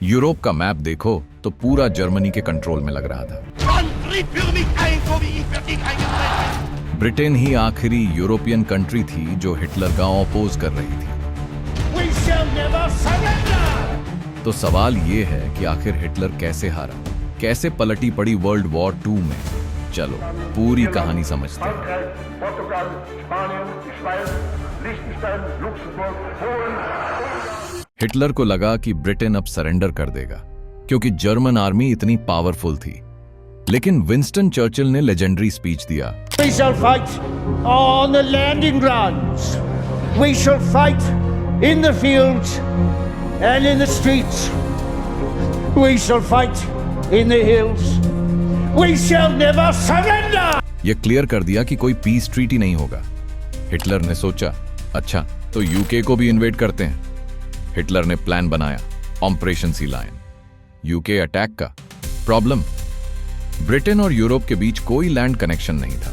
Europe का map देखो तो पूरा जर्मनी के कंट्रोल में लग रहा था। ब्रिटेन ही आखिरी यूरोपियन कंट्री थी जो हिटलर का अपोज कर रही थी। तो सवाल ये है कि आखिर हिटलर कैसे हारा, कैसे पलटी पड़ी वर्ल्ड वॉर 2 में। चलो पूरी कहानी समझते हैं। हिटलर को लगा कि ब्रिटेन अब सरेंडर कर देगा क्योंकि जर्मन आर्मी इतनी पावरफुल थी। लेकिन विंस्टन चर्चिल ने लेजेंडरी स्पीच दिया, We shall fight on the landing grounds. We shall fight in the fields and in the streets. We shall fight in the hills. We shall never surrender. यह clear कर दिया कि कोई peace treaty नहीं होगा। Hitler ने सोचा, अच्छा तो यूके को भी इन्वेड करते हैं। हिटलर ने प्लान बनाया, operation sea lion. UK attack का प्रॉब्लम, ब्रिटेन और यूरोप के बीच कोई लैंड कनेक्शन नहीं था।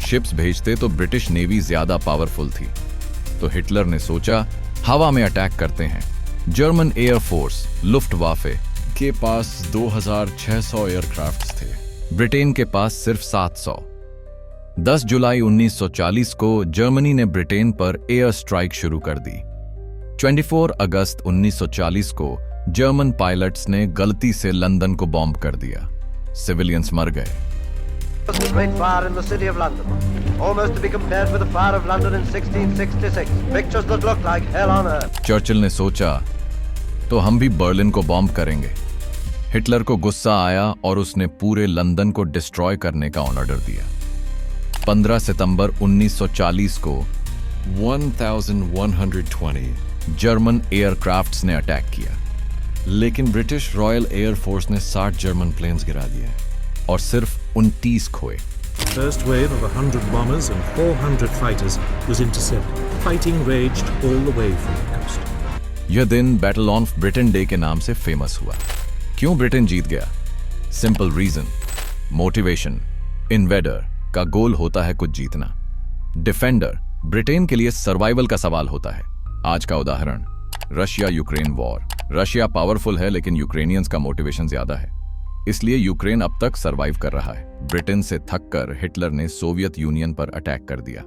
शिप्स भेजते तो ब्रिटिश नेवी ज्यादा पावरफुल थी। तो हिटलर ने सोचा हवा में अटैक करते हैं। जर्मन एयरफोर्स लुफ्टवाफे के पास 2600 एयरक्राफ्ट्स थे, ब्रिटेन के पास सिर्फ 700। 10 जुलाई 1940 को जर्मनी ने ब्रिटेन पर एयर स्ट्राइक शुरू कर दी। 24 अगस्त 1940 को जर्मन पायलट्स ने गलती से लंदन को बॉम्ब कर दिया। सिविलियंस मर गए। The great fire in the city of London, almost to be compared with the fire of London in 1666. Pictures that look like hell on earth. Churchill ने सोचा तो हम भी बर्लिन को बॉम्ब करेंगे। हिटलर को गुस्सा आया और उसने पूरे लंदन को डिस्ट्रॉय करने का ऑर्डर दिया। 15 सितंबर 1940 को 1120 जर्मन एयरक्राफ्ट्स ने अटैक किया, लेकिन ब्रिटिश रॉयल एयरफोर्स ने 60 जर्मन प्लेन्स गिरा दिए और सिर्फ 29 खोए। First wave of 100 bombers and 400 fighters was intercepted. Fighting raged all the way from the coast. यह दिन बैटल ऑन ब्रिटेन डे के नाम से फेमस हुआ। क्यों ब्रिटेन जीत गया? Simple reason, motivation. इन्वेडर का गोल होता है कुछ जीतना, डिफेंडर ब्रिटेन के लिए सर्वाइवल का सवाल होता है। आज का उदाहरण Russia Ukraine war. Russia powerful है लेकिन यूक्रेनियंस का मोटिवेशन ज्यादा है, इसलिए यूक्रेन अब तक सरवाइव कर रहा है। ब्रिटेन से थककर हिटलर ने सोवियत यूनियन पर अटैक कर दिया।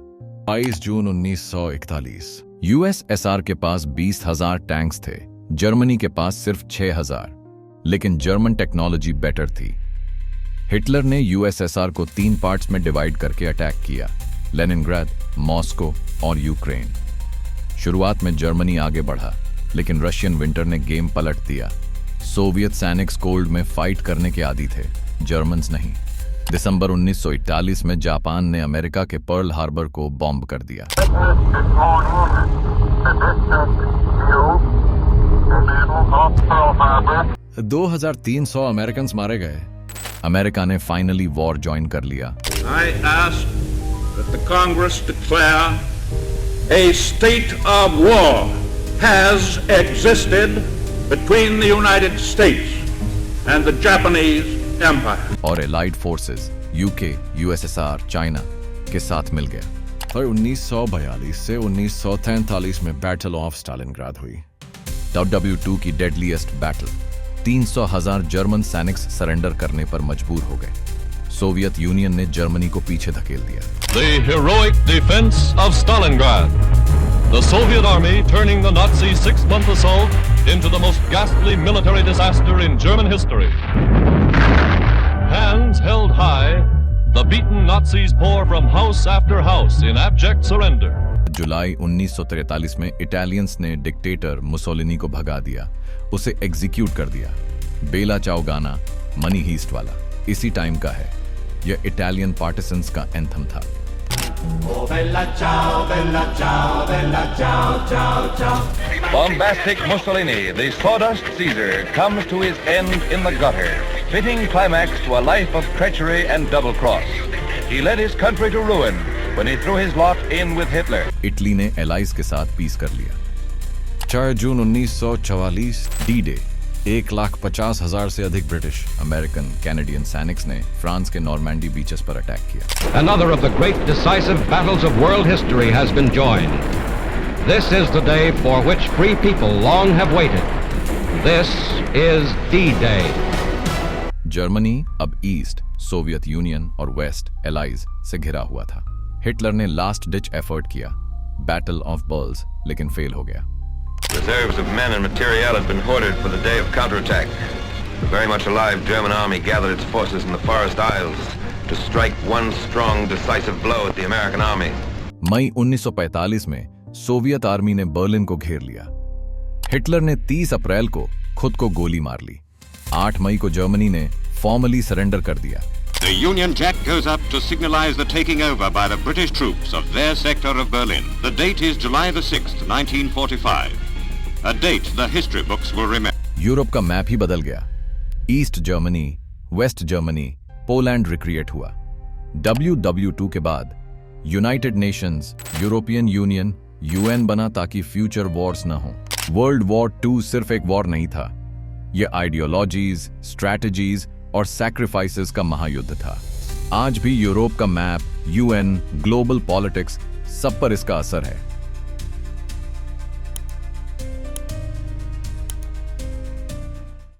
22 जून 1941 यूएसएसआर के पास 20,000 टैंक्स थे, जर्मनी के पास सिर्फ 6,000, लेकिन जर्मन टेक्नोलॉजी बेटर थी। हिटलर ने यूएसएसआर को 3 पार्ट्स में डिवाइड करके अटैक किया, लेनिनग्राड, मॉस्को और यूक्रेन। शुरुआत में जर्मनी आगे बढ़ा, लेकिन रशियन विंटर ने गेम पलट दिया। सोवियत सैनिक्स कोल्ड में फाइट करने के आदी थे, जर्मन्स नहीं। दिसंबर 1941 में जापान ने अमेरिका के पर्ल हार्बर को बॉम्ब कर दिया। 2300 अमेरिकन मारे गए। अमेरिका ने फाइनली वॉर ज्वाइन कर लिया। I ask that the Congress declare a state of war has existed between the United States and the Japanese Empire. और allied forces UK, USSR, China के साथ मिल गया। और 1942 से 1943 में बैटल ऑफ स्टालिनग्राद हुई, WW2 की डेडलीस्ट बैटल। 300,000 जर्मन सैनिक्स सरेंडर करने पर मजबूर हो गए। सोवियत यूनियन ने जर्मनी को पीछे धकेल दिया। The heroic defense of Stalingrad. The Soviet army turning the Nazi 6-month assault into the most ghastly military disaster in German history. Hands held high, the beaten Nazis pour from house after house in abject surrender. जुलाई 1943 में Italians ने dictator Mussolini को भगा दिया, उसे execute कर दिया। बेला चाओ गाना मनी हीस्ट वाला इसी टाइम का है। यह इटालियन पार्टिसंस का एंथम था। Oh, bella ciao, bella ciao, bella ciao, ciao, ciao. Bombastic Mussolini, the sawdust Caesar, comes to his end in the gutter, fitting climax to a life of treachery and double cross. He led his country to ruin when he threw his lot in with Hitler. Italy ने allies के साथ piece कर लिया। 4 जून 1944 D day. 1,50,000 से अधिक British, American, Canadian सैनिक्स ने France के Normandy beaches पर अटैक किया। Another of the great decisive battles of world history has been joined. This is the day for which free people long have waited. This is D-Day. Germany अब east, Soviet union और waste allies से घिरा हुआ था। Hitler ने last ditch effort किया, battle of बर्ल्स, लेकिन fail हो गया। Reserves of men and material had been hoarded for the day of counterattack. The very much alive German army gathered its forces in the Forest Isles to strike one strong, decisive blow at the American army. मई 1945 में Soviet army ने Berlin को घेर लिया। Hitler ने 30 अप्रैल को खुद को गोली मार ली। 8 मई को जर्मनी ने फॉर्मली सरेंडर कर दिया। The Union Jack goes up to signalize the taking over by the British troops of their sector of Berlin. The date is July the 6th, 1945. A date the history books will remember. Europe का map ही बदल गया। East Germany, west Germany, Poland recreate हुआ। WW2 के बाद United Nations, European Union, UN बना ताकि future Wars न हो। वर्ल्ड वॉर 2 सिर्फ एक वॉर नहीं था, यह आइडियोलॉजीज, स्ट्रैटेजीज और सैक्रिफाइसेस का महायुद्ध था। आज भी यूरोप का मैप, UN, ग्लोबल पॉलिटिक्स, सब पर इसका असर है।